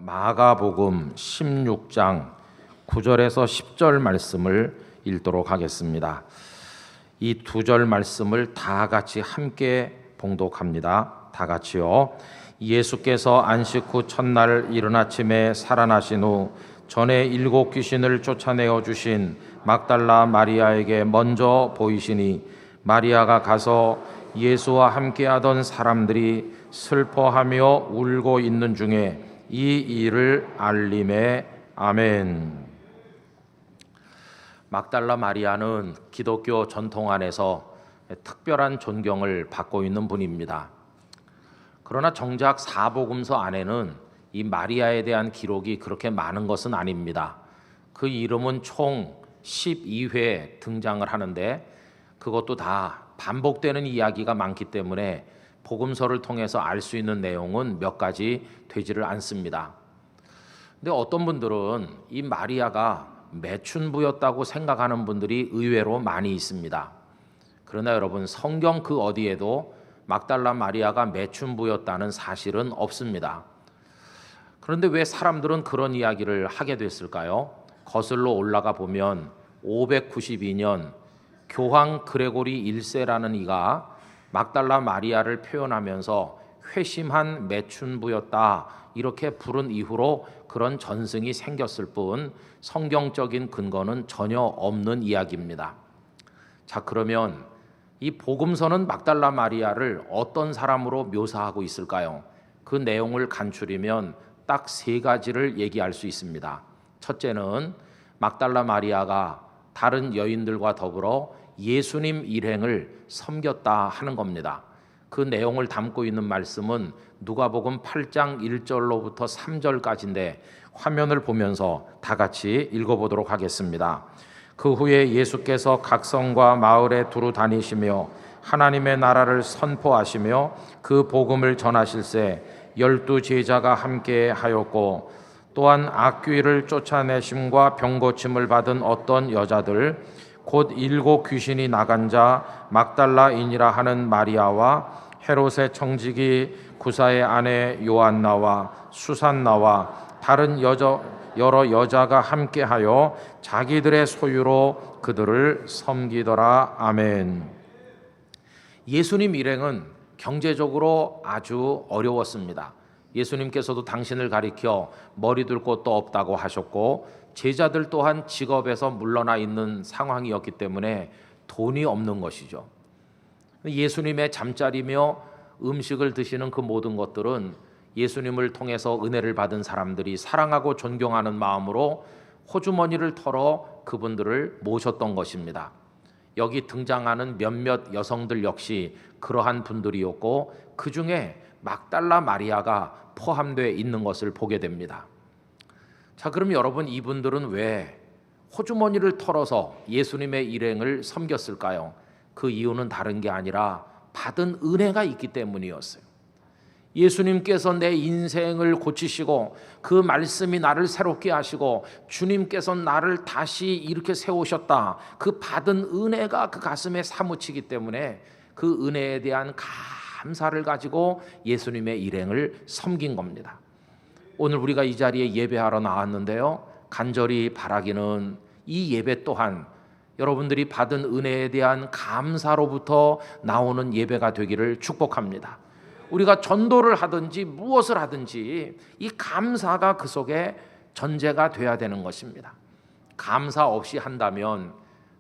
마가복음 16장 9절에서 10절 말씀을 읽도록 하겠습니다. 이 두 절 말씀을 다 같이 함께 봉독합니다. 다 같이요. 예수께서 안식 후 첫날 이른 아침에 살아나신 후 전에 7 귀신을 쫓아내어 주신 막달라 마리아에게 먼저 보이시니 마리아가 가서 예수와 함께하던 사람들이 슬퍼하며 울고 있는 중에 이 일을 알림에 아멘. 막달라 마리아는 기독교 전통 안에서 특별한 존경을 받고 있는 분입니다. 그러나 정작 사복음서 안에는 이 마리아에 대한 기록이 그렇게 많은 것은 아닙니다. 그 이름은 총 12회 등장을 하는데 그것도 다 반복되는 이야기가 많기 때문에 복음서를 통해서 알 수 있는 내용은 몇 가지 되지를 않습니다. 근데 어떤 분들은 이 마리아가 매춘부였다고 생각하는 분들이 의외로 많이 있습니다. 그러나 여러분, 성경 그 어디에도 막달라 마리아가 매춘부였다는 사실은 없습니다. 그런데 왜 사람들은 그런 이야기를 하게 됐을까요? 거슬러 올라가 보면 592년 교황 그레고리 1세라는 이가 막달라 마리아를 표현하면서 회심한 매춘부였다 이렇게 부른 이후로 그런 전승이 생겼을 뿐 성경적인 근거는 전혀 없는 이야기입니다. 자, 그러면 이 복음서는 막달라 마리아를 어떤 사람으로 묘사하고 있을까요? 그 내용을 간추리면 딱 3가지를 얘기할 수 있습니다. 첫째는 막달라 마리아가 다른 여인들과 더불어 예수님 일행을 섬겼다 하는 겁니다. 그 내용을 담고 있는 말씀은 누가복음 8장 1절로부터 3절까지인데 화면을 보면서 다 같이 읽어보도록 하겠습니다. 그 후에 예수께서 각 성과 마을에 두루 다니시며 하나님의 나라를 선포하시며 그 복음을 전하실세 12 제자가 함께 하였고 또한 악귀를 쫓아내심과 병고침을 받은 어떤 여자들 곧 7 귀신이 나간 자 막달라인이라 하는 마리아와 헤롯의 청지기 구사의 아내 요한나와 수산나와 다른 여러 여자가 함께하여 자기들의 소유로 그들을 섬기더라. 아멘. 예수님 일행은 경제적으로 아주 어려웠습니다. 예수님께서도 당신을 가리켜 머리 둘 곳도 없다고 하셨고 제자들 또한 직업에서 물러나 있는 상황이었기 때문에 돈이 없는 것이죠. 예수님의 잠자리며 음식을 드시는 그 모든 것들은 예수님을 통해서 은혜를 받은 사람들이 사랑하고 존경하는 마음으로 호주머니를 털어 그분들을 모셨던 것입니다. 여기 등장하는 몇몇 여성들 역시 그러한 분들이었고 그 중에 막달라 마리아가 포함되어 있는 것을 보게 됩니다. 자, 그럼 여러분, 이분들은 왜 호주머니를 털어서 예수님의 일행을 섬겼을까요? 그 이유는 다른 게 아니라 받은 은혜가 있기 때문이었어요. 예수님께서 내 인생을 고치시고 그 말씀이 나를 새롭게 하시고 주님께서 나를 다시 이렇게 세우셨다. 그 받은 은혜가 그 가슴에 사무치기 때문에 그 은혜에 대한 감사를 가지고 예수님의 일행을 섬긴 겁니다. 오늘 우리가 이 자리에 예배하러 나왔는데요, 간절히 바라기는 이 예배 또한 여러분들이 받은 은혜에 대한 감사로부터 나오는 예배가 되기를 축복합니다. 우리가 전도를 하든지 무엇을 하든지 이 감사가 그 속에 전제가 돼야 되는 것입니다. 감사 없이 한다면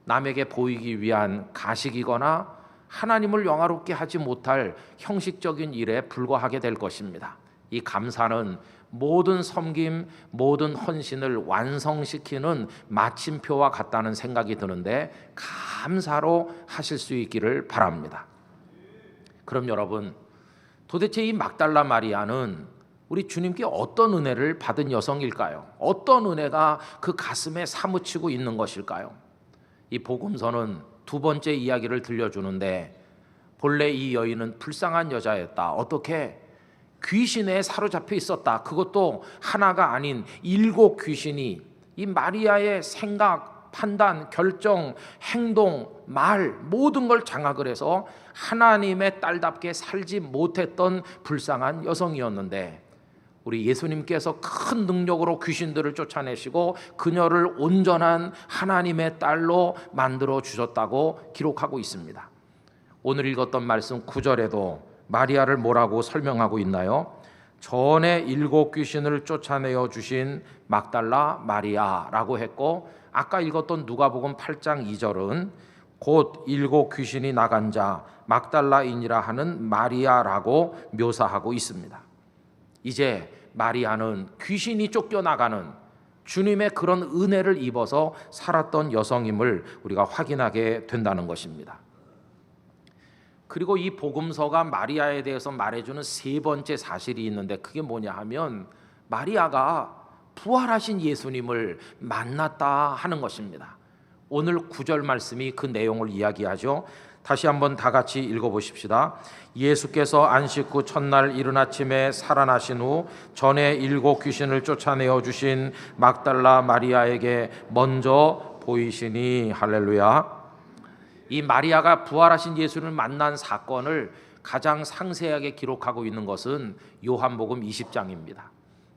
남에게 보이기 위한 가식이거나 하나님을 영화롭게 하지 못할 형식적인 일에 불과하게 될 것입니다. 이 감사는 모든 섬김, 모든 헌신을 완성시키는 마침표와 같다는 생각이 드는데 감사로 하실 수 있기를 바랍니다. 그럼 여러분, 도대체 이 막달라 마리아는 우리 주님께 어떤 은혜를 받은 여성일까요? 어떤 은혜가 그 가슴에 사무치고 있는 것일까요? 이 복음서는 2번째 이야기를 들려주는데 본래 이 여인은 불쌍한 여자였다. 어떻게? 귀신에 사로잡혀 있었다. 그것도 하나가 아닌 7 귀신이 이 마리아의 생각, 판단, 결정, 행동, 말 모든 걸 장악을 해서 하나님의 딸답게 살지 못했던 불쌍한 여성이었는데 우리 예수님께서 큰 능력으로 귀신들을 쫓아내시고 그녀를 온전한 하나님의 딸로 만들어 주셨다고 기록하고 있습니다. 오늘 읽었던 말씀 9절에도 마리아를 뭐라고 설명하고 있나요? 전에 7 귀신을 쫓아내어 주신 막달라 마리아라고 했고, 아까 읽었던 누가복음 8장 2절은 곧 7 귀신이 나간 자 막달라인이라 하는 마리아라고 묘사하고 있습니다. 이제 마리아는 귀신이 쫓겨나가는 주님의 그런 은혜를 입어서 살았던 여성임을 우리가 확인하게 된다는 것입니다. 그리고 이 복음서가 마리아에 대해서 말해주는 세 번째 사실이 있는데, 그게 뭐냐 하면 마리아가 부활하신 예수님을 만났다 하는 것입니다. 오늘 9절 말씀이 그 내용을 이야기하죠. 다시 한번 다 같이 읽어보십시다. 예수께서 안식 후 첫날 이른 아침에 살아나신 후 전에 7 귀신을 쫓아내어 주신 막달라 마리아에게 먼저 보이시니. 할렐루야. 이 마리아가 부활하신 예수를 만난 사건을 가장 상세하게 기록하고 있는 것은 요한복음 20장입니다.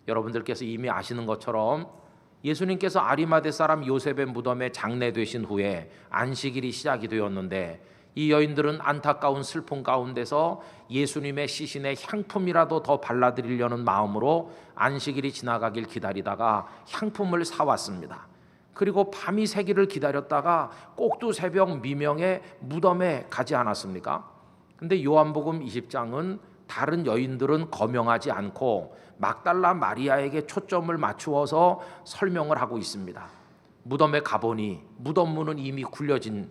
여러분들께서 이미 아시는 것처럼 예수님께서 아리마대 사람 요셉의 무덤에 장례되신 후에 안식일이 시작이 되었는데, 이 여인들은 안타까운 슬픔 가운데서 예수님의 시신에 향품이라도 더 발라드리려는 마음으로 안식일이 지나가길 기다리다가 향품을 사왔습니다. 그리고 밤이 새기를 기다렸다가 꼭두 새벽 미명에 무덤에 가지 않았습니까? 근데 요한복음 20장은 다른 여인들은 거명하지 않고 막달라 마리아에게 초점을 맞추어서 설명을 하고 있습니다. 무덤에 가보니 무덤 문은 이미 굴려진,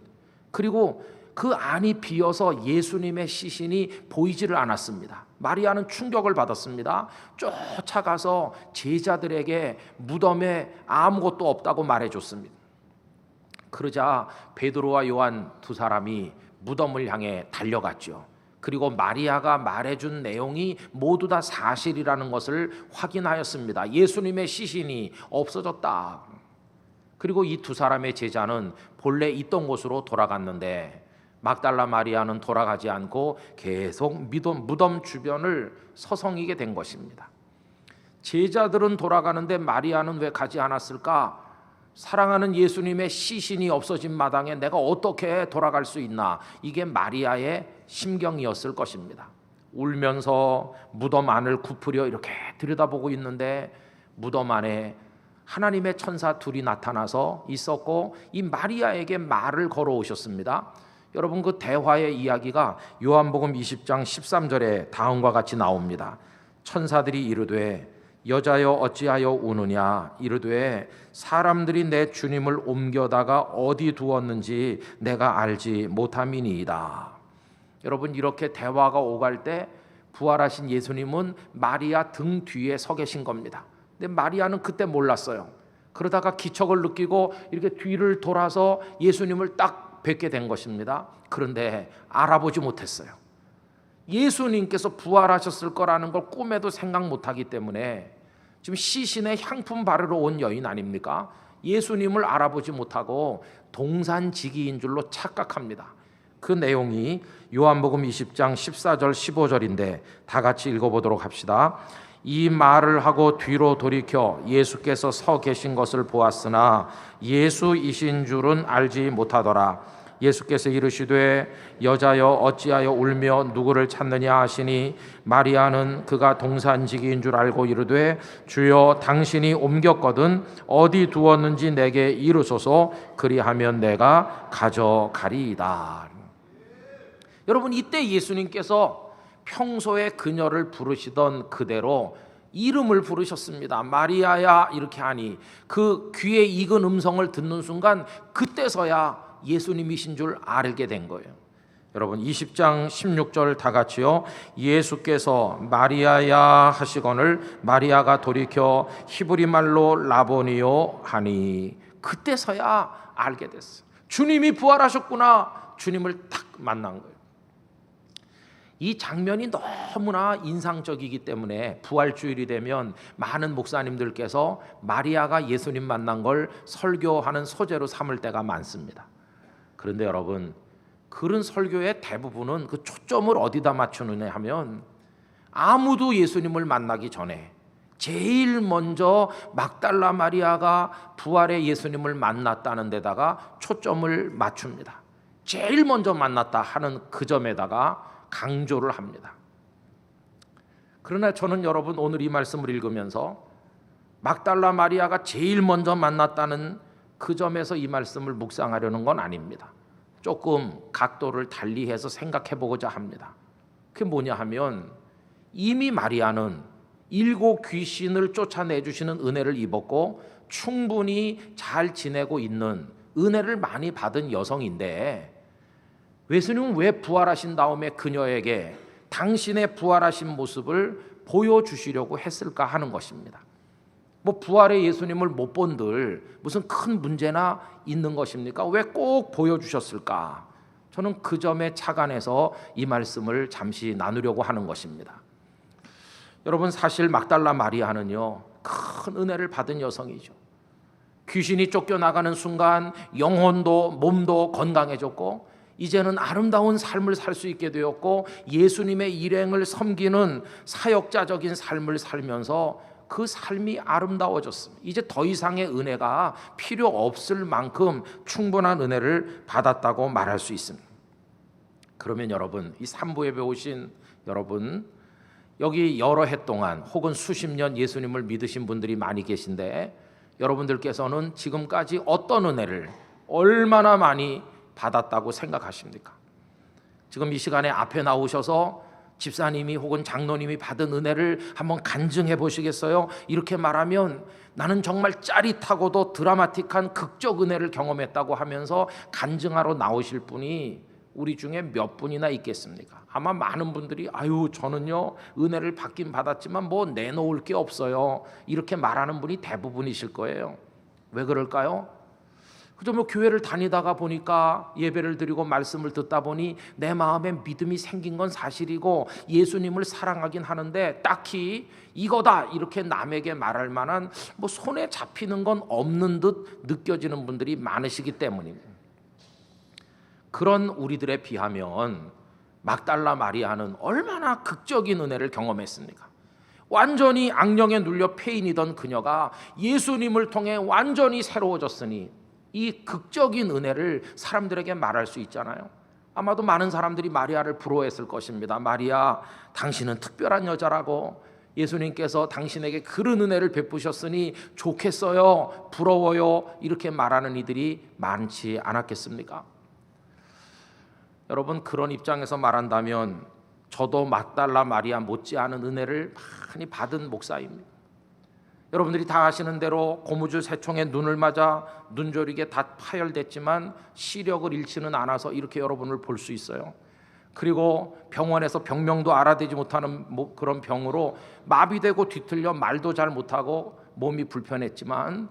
그리고 그 안이 비어서 예수님의 시신이 보이지를 않았습니다. 마리아는 충격을 받았습니다. 쫓아가서 제자들에게 무덤에 아무것도 없다고 말해줬습니다. 그러자 베드로와 요한 두 사람이 무덤을 향해 달려갔죠. 그리고 마리아가 말해준 내용이 모두 다 사실이라는 것을 확인하였습니다. 예수님의 시신이 없어졌다. 그리고 이 두 사람의 제자는 본래 있던 곳으로 돌아갔는데, 막달라 마리아는 돌아가지 않고 계속 무덤 주변을 서성이게 된 것입니다. 제자들은 돌아가는데 마리아는 왜 가지 않았을까? 사랑하는 예수님의 시신이 없어진 마당에 내가 어떻게 돌아갈 수 있나? 이게 마리아의 심경이었을 것입니다. 울면서 무덤 안을 굽으려 이렇게 들여다보고 있는데, 무덤 안에 하나님의 천사 둘이 나타나서 있었고 이 마리아에게 말을 걸어오셨습니다. 여러분, 그 대화의 이야기가 요한복음 20장 13절에 다음과 같이 나옵니다. 천사들이 이르되 여자여 어찌하여 우느냐? 이르되 사람들이 내 주님을 옮겨다가 어디 두었는지 내가 알지 못함이니이다. 여러분, 이렇게 대화가 오갈 때 부활하신 예수님은 마리아 등 뒤에 서 계신 겁니다. 근데 마리아는 그때 몰랐어요. 그러다가 기척을 느끼고 이렇게 뒤를 돌아서 예수님을 딱 뵙게 된 것입니다. 그런데 알아보지 못했어요. 예수님께서 부활하셨을 거라는 걸 꿈에도 생각 못하기 때문에 지금 시신에 향품 바르러 온 여인 아닙니까? 예수님을 알아보지 못하고 동산지기인 줄로 착각합니다. 그 내용이 요한복음 20장 14절 15절인데 다 같이 읽어보도록 합시다. 이 말을 하고 뒤로 돌이켜 예수께서 서 계신 것을 보았으나 예수이신 줄은 알지 못하더라. 예수께서 이르시되 여자여 어찌하여 울며 누구를 찾느냐 하시니 마리아는 그가 동산지기인 줄 알고 이르되 주여 당신이 옮겼거든 어디 두었는지 내게 이르소서 그리하면 내가 가져가리이다. 여러분, 이때 예수님께서 평소에 그녀를 부르시던 그대로 이름을 부르셨습니다. 마리아야 이렇게 하니 그 귀에 익은 음성을 듣는 순간 그때서야 예수님이신 줄 알게 된 거예요. 여러분, 20장 16절 다 같이요. 예수께서 마리아야 하시거늘 마리아가 돌이켜 히브리 말로 라보니요 하니 그때서야 알게 됐어요. 주님이 부활하셨구나. 주님을 딱 만난 거예요. 이 장면이 너무나 인상적이기 때문에 부활주일이 되면 많은 목사님들께서 마리아가 예수님 만난 걸 설교하는 소재로 삼을 때가 많습니다. 그런데 여러분, 그런 설교의 대부분은 그 초점을 어디다 맞추느냐 하면 아무도 예수님을 만나기 전에 제일 먼저 막달라 마리아가 부활의 예수님을 만났다는 데다가 초점을 맞춥니다. 제일 먼저 만났다 하는 그 점에다가 강조를 합니다. 그러나 저는 여러분 오늘 이 말씀을 읽으면서 막달라 마리아가 제일 먼저 만났다는 그 점에서 이 말씀을 묵상하려는 건 아닙니다. 조금 각도를 달리해서 생각해 보고자 합니다. 그게 뭐냐 하면 이미 마리아는 7 귀신을 쫓아내 주시는 은혜를 입었고 충분히 잘 지내고 있는 은혜를 많이 받은 여성인데 예수님은 왜 부활하신 다음에 그녀에게 당신의 부활하신 모습을 보여주시려고 했을까 하는 것입니다. 뭐 부활의 예수님을 못 본들 무슨 큰 문제나 있는 것입니까? 왜 꼭 보여주셨을까? 저는 그 점에 착안해서 이 말씀을 잠시 나누려고 하는 것입니다. 여러분 사실 막달라 마리아는요 큰 은혜를 받은 여성이죠. 귀신이 쫓겨나가는 순간 영혼도 몸도 건강해졌고 이제는 아름다운 삶을 살 수 있게 되었고 예수님의 일행을 섬기는 사역자적인 삶을 살면서 그 삶이 아름다워졌습니다. 이제 더 이상의 은혜가 필요 없을 만큼 충분한 은혜를 받았다고 말할 수 있습니다. 그러면 여러분 이 3부에 배우신 여러분 여기 여러 해 동안 혹은 수십 년 예수님을 믿으신 분들이 많이 계신데 여러분들께서는 지금까지 어떤 은혜를 얼마나 많이 받았다고 생각하십니까? 지금 이 시간에 앞에 나오셔서 집사님이 혹은 장로님이 받은 은혜를 한번 간증해 보시겠어요? 이렇게 말하면 나는 정말 짜릿하고도 드라마틱한 극적 은혜를 경험했다고 하면서 간증하러 나오실 분이 우리 중에 몇 분이나 있겠습니까? 아마 많은 분들이 아유 저는요 은혜를 받긴 받았지만 뭐 내놓을 게 없어요 이렇게 말하는 분이 대부분이실 거예요. 왜 그럴까요? 그저 뭐 교회를 다니다가 보니까 예배를 드리고 말씀을 듣다 보니 내 마음에 믿음이 생긴 건 사실이고 예수님을 사랑하긴 하는데 딱히 이거다 이렇게 남에게 말할 만한 뭐 손에 잡히는 건 없는 듯 느껴지는 분들이 많으시기 때문입니다. 그런 우리들에 비하면 막달라 마리아는 얼마나 극적인 은혜를 경험했습니까? 완전히 악령에 눌려 폐인이던 그녀가 예수님을 통해 완전히 새로워졌으니 이 극적인 은혜를 사람들에게 말할 수 있잖아요. 아마도 많은 사람들이 마리아를 부러워했을 것입니다. 마리아, 당신은 특별한 여자라고 예수님께서 당신에게 그런 은혜를 베푸셨으니 좋겠어요, 부러워요 이렇게 말하는 이들이 많지 않았겠습니까? 여러분 그런 입장에서 말한다면 저도 막달라 마리아 못지않은 은혜를 많이 받은 목사입니다. 여러분들이 다 아시는 대로 고무줄 새총에 눈을 맞아 눈조리게 다 파열됐지만 시력을 잃지는 않아서 이렇게 여러분을 볼 수 있어요. 그리고 병원에서 병명도 알아대지 못하는 그런 병으로 마비되고 뒤틀려 말도 잘 못하고 몸이 불편했지만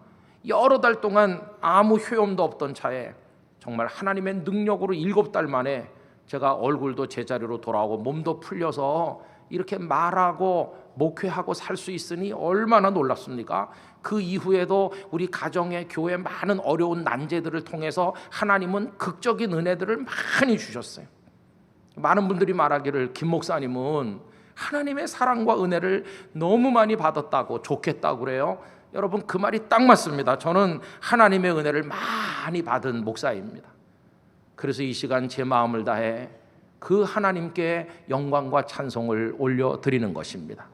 여러 달 동안 아무 효험도 없던 차에 정말 하나님의 능력으로 7달 만에 제가 얼굴도 제자리로 돌아오고 몸도 풀려서 이렇게 말하고 목회하고 살 수 있으니 얼마나 놀랍습니까? 그 이후에도 우리 가정의 교회 많은 어려운 난제들을 통해서 하나님은 극적인 은혜들을 많이 주셨어요. 많은 분들이 말하기를 김 목사님은 하나님의 사랑과 은혜를 너무 많이 받았다고 좋겠다고 그래요. 여러분 그 말이 딱 맞습니다. 저는 하나님의 은혜를 많이 받은 목사입니다. 그래서 이 시간 제 마음을 다해 그 하나님께 영광과 찬송을 올려드리는 것입니다.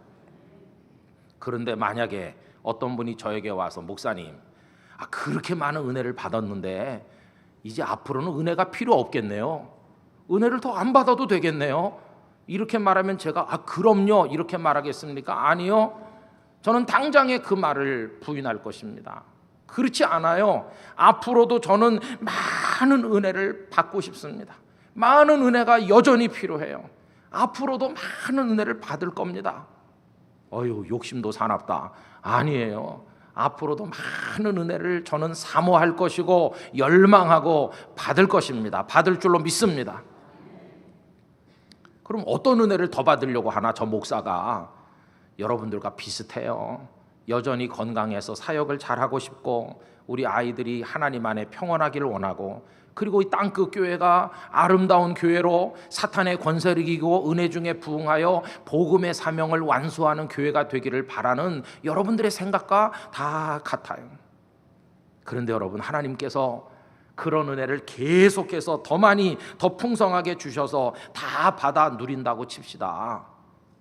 그런데 만약에 어떤 분이 저에게 와서 목사님 그렇게 많은 은혜를 받았는데 이제 앞으로는 은혜가 필요 없겠네요. 은혜를 더 안 받아도 되겠네요. 이렇게 말하면 제가 그럼요 이렇게 말하겠습니까? 아니요. 저는 당장에 그 말을 부인할 것입니다. 그렇지 않아요. 앞으로도 저는 많은 은혜를 받고 싶습니다. 많은 은혜가 여전히 필요해요. 앞으로도 많은 은혜를 받을 겁니다. 욕심도 사납다. 아니에요. 앞으로도 많은 은혜를 저는 사모할 것이고 열망하고 받을 것입니다. 받을 줄로 믿습니다. 그럼 어떤 은혜를 더 받으려고 하나? 저 목사가 여러분들과 비슷해요. 여전히 건강해서 사역을 잘하고 싶고 우리 아이들이 하나님 안에 평안하기를 원하고 그리고 이 땅끝 교회가 아름다운 교회로 사탄의 권세를 이기고 은혜 중에 부응하여 복음의 사명을 완수하는 교회가 되기를 바라는 여러분들의 생각과 다 같아요. 그런데 여러분, 하나님께서 그런 은혜를 계속해서 더 많이 더 풍성하게 주셔서 다 받아 누린다고 칩시다.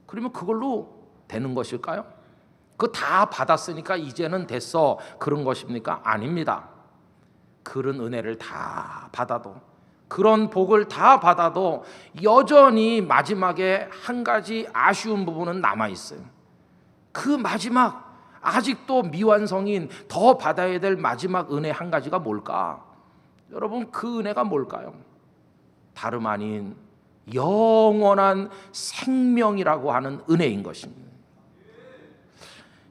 그러면 그걸로 되는 것일까요? 그거 다 받았으니까 이제는 됐어, 그런 것입니까? 아닙니다. 그런 은혜를 다 받아도, 그런 복을 다 받아도 여전히 마지막에 한 가지 아쉬운 부분은 남아있어요. 그 마지막, 아직도 미완성인 더 받아야 될 마지막 은혜 한 가지가 뭘까? 여러분, 그 은혜가 뭘까요? 다름 아닌 영원한 생명이라고 하는 은혜인 것입니다.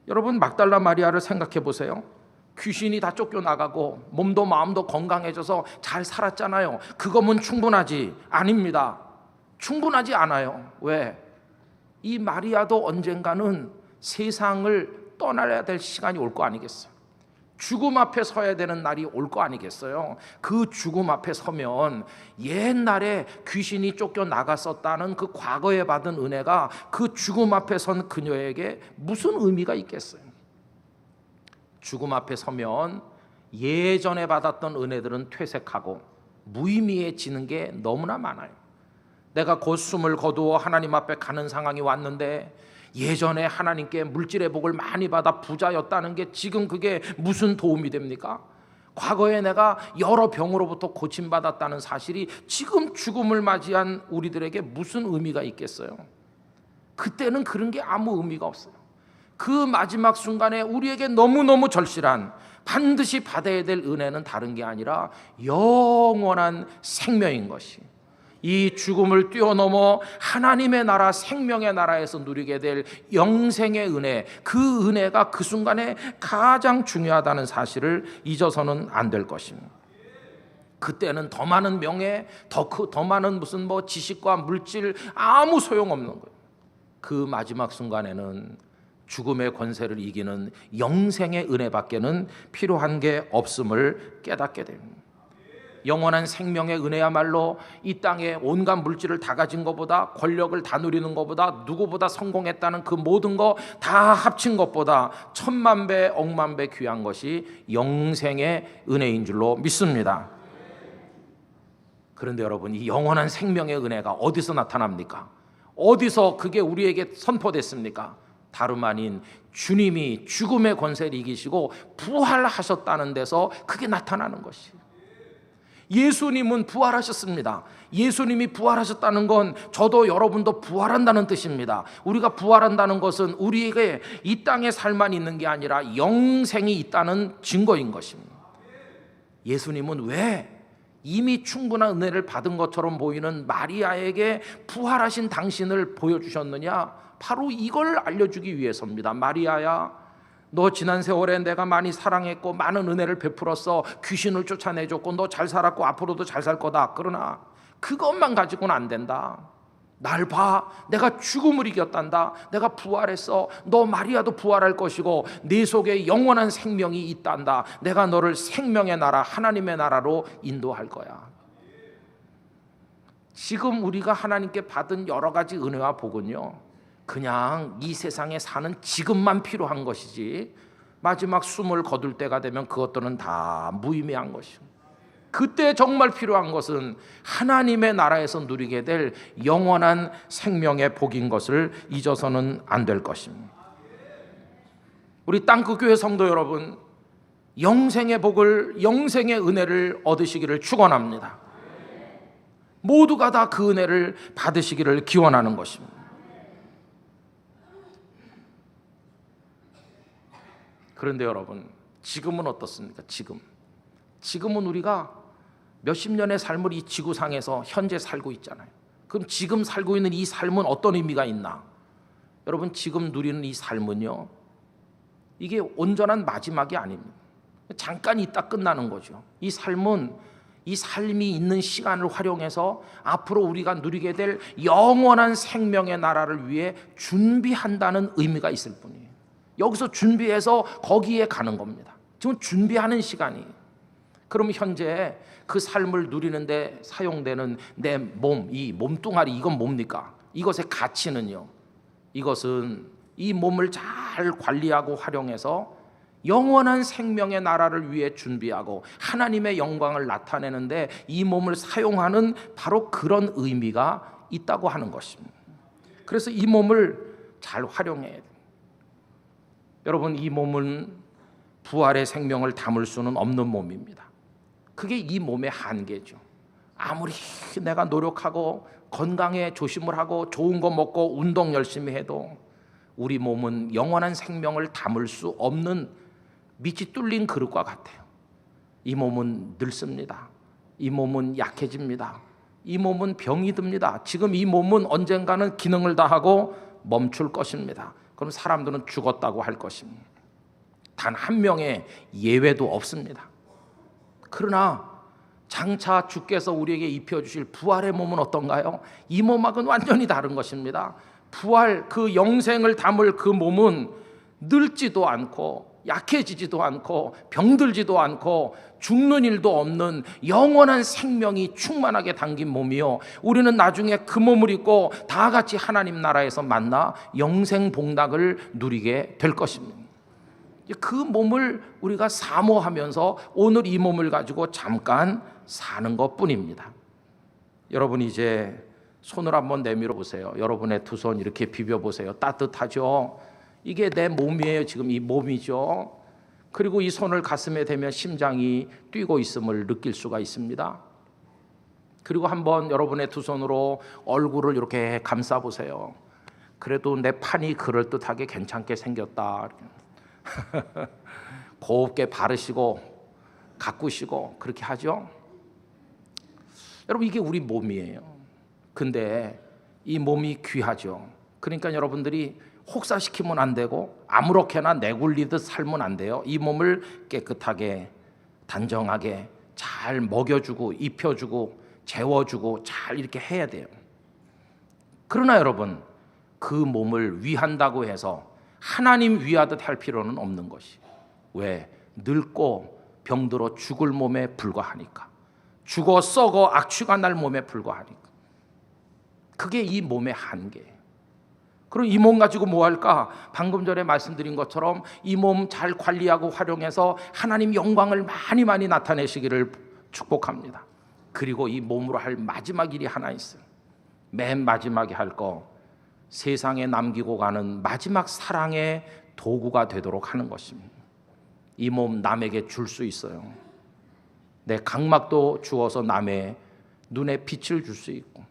여러분, 막달라 마리아를 생각해 보세요. 귀신이 다 쫓겨나가고 몸도 마음도 건강해져서 잘 살았잖아요. 그거면 충분하지? 아닙니다. 충분하지 않아요. 왜? 이 마리아도 언젠가는 세상을 떠나야 될 시간이 올 거 아니겠어요? 죽음 앞에 서야 되는 날이 올 거 아니겠어요? 그 죽음 앞에 서면 옛날에 귀신이 쫓겨나갔었다는 그 과거에 받은 은혜가 그 죽음 앞에 선 그녀에게 무슨 의미가 있겠어요? 죽음 앞에 서면 예전에 받았던 은혜들은 퇴색하고 무의미해지는 게 너무나 많아요. 내가 곧 숨을 거두어 하나님 앞에 가는 상황이 왔는데 예전에 하나님께 물질의 복을 많이 받아 부자였다는 게 지금 그게 무슨 도움이 됩니까? 과거에 내가 여러 병으로부터 고침받았다는 사실이 지금 죽음을 맞이한 우리들에게 무슨 의미가 있겠어요? 그때는 그런 게 아무 의미가 없어요. 그 마지막 순간에 우리에게 너무너무 절실한, 반드시 받아야 될 은혜는 다른 게 아니라 영원한 생명인 것이, 이 죽음을 뛰어넘어 하나님의 나라, 생명의 나라에서 누리게 될 영생의 은혜, 그 은혜가 그 순간에 가장 중요하다는 사실을 잊어서는 안 될 것입니다. 그때는 더 많은 명예, 더 많은 무슨 지식과 물질 아무 소용없는 거예요. 그 마지막 순간에는 죽음의 권세를 이기는 영생의 은혜밖에는 필요한 게 없음을 깨닫게 됩니다. 영원한 생명의 은혜야말로 이 땅에 온갖 물질을 다 가진 것보다, 권력을 다 누리는 것보다, 누구보다 성공했다는 그 모든 거 다 합친 것보다 천만 배, 억만 배 귀한 것이 영생의 은혜인 줄로 믿습니다. 그런데 여러분, 이 영원한 생명의 은혜가 어디서 나타납니까? 어디서 그게 우리에게 선포됐습니까? 다름 아닌 주님이 죽음의 권세를 이기시고 부활하셨다는 데서 그게 나타나는 것이에요. 예수님은 부활하셨습니다. 예수님이 부활하셨다는 건 저도 여러분도 부활한다는 뜻입니다. 우리가 부활한다는 것은 우리에게 이 땅의 삶만 있는 게 아니라 영생이 있다는 증거인 것입니다. 예수님은 왜 이미 충분한 은혜를 받은 것처럼 보이는 마리아에게 부활하신 당신을 보여주셨느냐? 바로 이걸 알려주기 위해서입니다. 마리아야, 너 지난 세월에 내가 많이 사랑했고 많은 은혜를 베풀었어. 귀신을 쫓아내줬고 너 잘 살았고 앞으로도 잘 살 거다. 그러나 그것만 가지고는 안 된다. 날 봐, 내가 죽음을 이겼단다. 내가 부활했어. 너 마리아도 부활할 것이고 네 속에 영원한 생명이 있단다. 내가 너를 생명의 나라, 하나님의 나라로 인도할 거야. 지금 우리가 하나님께 받은 여러 가지 은혜와 복은요, 그냥 이 세상에 사는 지금만 필요한 것이지 마지막 숨을 거둘 때가 되면 그것들은 다 무의미한 것입니다. 그때 정말 필요한 것은 하나님의 나라에서 누리게 될 영원한 생명의 복인 것을 잊어서는 안 될 것입니다. 우리 땅끝 교회 성도 여러분, 영생의 복을, 영생의 은혜를 얻으시기를 축원합니다. 모두가 다 그 은혜를 받으시기를 기원하는 것입니다. 그런데 여러분, 지금은 어떻습니까? 지금은 우리가 몇십 년의 삶을 이 지구상에서 현재 살고 있잖아요. 그럼 지금 살고 있는 이 삶은 어떤 의미가 있나? 여러분, 지금 누리는 이 삶은요, 이게 온전한 마지막이 아닙니다. 잠깐 있다 끝나는 거죠. 이 삶은 이 삶이 있는 시간을 활용해서 앞으로 우리가 누리게 될 영원한 생명의 나라를 위해 준비한다는 의미가 있을 뿐이에요. 여기서 준비해서 거기에 가는 겁니다. 지금 준비하는 시간이에요. 그럼 현재 그 삶을 누리는데 사용되는 내 몸, 이 몸뚱아리, 이건 뭡니까? 이것의 가치는요, 이것은 이 몸을 잘 관리하고 활용해서 영원한 생명의 나라를 위해 준비하고 하나님의 영광을 나타내는데 이 몸을 사용하는 바로 그런 의미가 있다고 하는 것입니다. 그래서 이 몸을 잘 활용해야 돼요. 여러분, 이 몸은 부활의 생명을 담을 수는 없는 몸입니다. 그게 이 몸의 한계죠. 아무리 내가 노력하고 건강에 조심을 하고 좋은 거 먹고 운동 열심히 해도 우리 몸은 영원한 생명을 담을 수 없는 밑이 뚫린 그릇과 같아요. 이 몸은 늙습니다. 이 몸은 약해집니다. 이 몸은 병이 듭니다. 지금 이 몸은 언젠가는 기능을 다하고 멈출 것입니다. 그럼 사람들은 죽었다고 할 것입니다. 단 한 명의 예외도 없습니다. 그러나 장차 주께서 우리에게 입혀주실 부활의 몸은 어떤가요? 이 몸하고는 완전히 다른 것입니다. 부활, 그 영생을 담을 그 몸은 늙지도 않고 약해지지도 않고 병들지도 않고 죽는 일도 없는 영원한 생명이 충만하게 담긴 몸이요, 우리는 나중에 그 몸을 입고 다 같이 하나님 나라에서 만나 영생 복락을 누리게 될 것입니다. 그 몸을 우리가 사모하면서 오늘 이 몸을 가지고 잠깐 사는 것뿐입니다. 여러분, 이제 손을 한번 내밀어 보세요. 여러분의 두 손 이렇게 비벼 보세요. 따뜻하죠? 이게 내 몸이에요. 지금 이 몸이죠. 그리고 이 손을 가슴에 대면 심장이 뛰고 있음을 느낄 수가 있습니다. 그리고 한번 여러분의 두 손으로 얼굴을 이렇게 감싸 보세요. 그래도 내 판이 그럴듯하게 괜찮게 생겼다. 곱게 바르시고 가꾸시고 그렇게 하죠. 여러분, 이게 우리 몸이에요. 근데 이 몸이 귀하죠. 그러니까 여러분들이 혹사시키면 안 되고 아무렇게나 내굴리듯 살면 안 돼요. 이 몸을 깨끗하게 단정하게 잘 먹여주고 입혀주고 재워주고 잘 이렇게 해야 돼요. 그러나 여러분, 그 몸을 위한다고 해서 하나님 위하듯 할 필요는 없는 것이. 왜? 늙고 병들어 죽을 몸에 불과하니까. 죽어 썩어 악취가 날 몸에 불과하니까. 그게 이 몸의 한계예요. 그럼 이 몸 가지고 뭐 할까? 방금 전에 말씀드린 것처럼 이 몸 잘 관리하고 활용해서 하나님 영광을 많이 많이 나타내시기를 축복합니다. 그리고 이 몸으로 할 마지막 일이 하나 있어요. 맨 마지막에 할 거, 세상에 남기고 가는 마지막 사랑의 도구가 되도록 하는 것입니다. 이 몸 남에게 줄 수 있어요. 내 각막도 주어서 남의 눈에 빛을 줄 수 있고,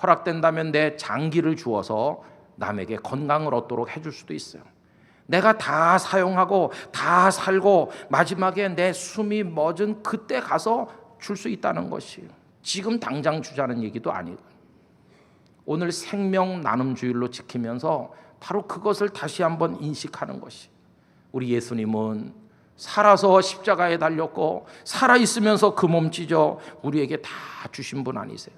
허락된다면 내 장기를 주어서 남에게 건강을 얻도록 해줄 수도 있어요. 내가 다 사용하고 다 살고 마지막에 내 숨이 멎은 그때 가서 줄 수 있다는 것이에요. 지금 당장 주자는 얘기도 아니고, 오늘 생명 나눔 주일로 지키면서 바로 그것을 다시 한번 인식하는 것이, 우리 예수님은 살아서 십자가에 달렸고 살아있으면서 그 몸 찢어 우리에게 다 주신 분 아니세요?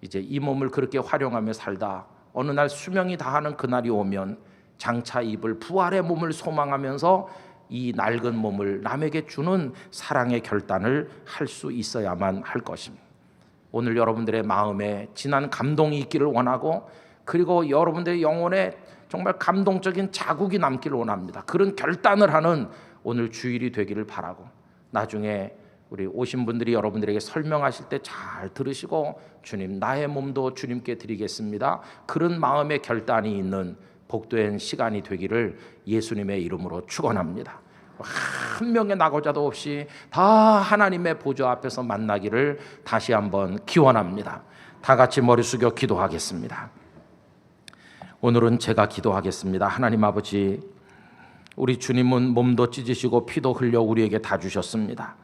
이제 이 몸을 그렇게 활용하며 살다 어느 날 수명이 다하는 그날이 오면 장차 입을 부활의 몸을 소망하면서 이 낡은 몸을 남에게 주는 사랑의 결단을 할 수 있어야만 할 것입니다. 오늘 여러분들의 마음에 진한 감동이 있기를 원하고, 그리고 여러분들의 영혼에 정말 감동적인 자국이 남기를 원합니다. 그런 결단을 하는 오늘 주일이 되기를 바라고, 나중에 우리 오신 분들이 여러분들에게 설명하실 때 잘 들으시고, 주님, 나의 몸도 주님께 드리겠습니다, 그런 마음의 결단이 있는 복된 시간이 되기를 예수님의 이름으로 축원합니다. 한 명의 낙오자도 없이 다 하나님의 보좌 앞에서 만나기를 다시 한번 기원합니다. 다 같이 머리 숙여 기도하겠습니다. 오늘은 제가 기도하겠습니다. 하나님 아버지, 우리 주님은 몸도 찢으시고 피도 흘려 우리에게 다 주셨습니다.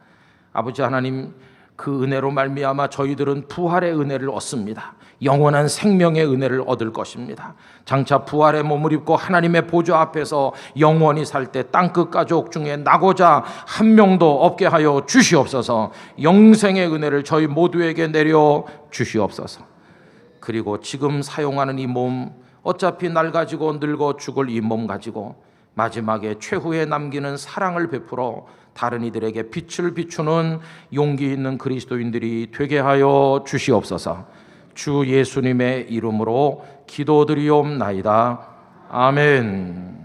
아버지 하나님, 그 은혜로 말미암아 저희들은 부활의 은혜를 얻습니다. 영원한 생명의 은혜를 얻을 것입니다. 장차 부활의 몸을 입고 하나님의 보좌 앞에서 영원히 살 때 땅끝 가족 중에 나고자 한 명도 없게 하여 주시옵소서. 영생의 은혜를 저희 모두에게 내려 주시옵소서. 그리고 지금 사용하는 이 몸, 어차피 날 가지고 늙어 죽을 이 몸 가지고 마지막에 최후에 남기는 사랑을 베풀어 다른 이들에게 빛을 비추는 용기 있는 그리스도인들이 되게 하여 주시옵소서. 주 예수님의 이름으로 기도드리옵나이다. 아멘.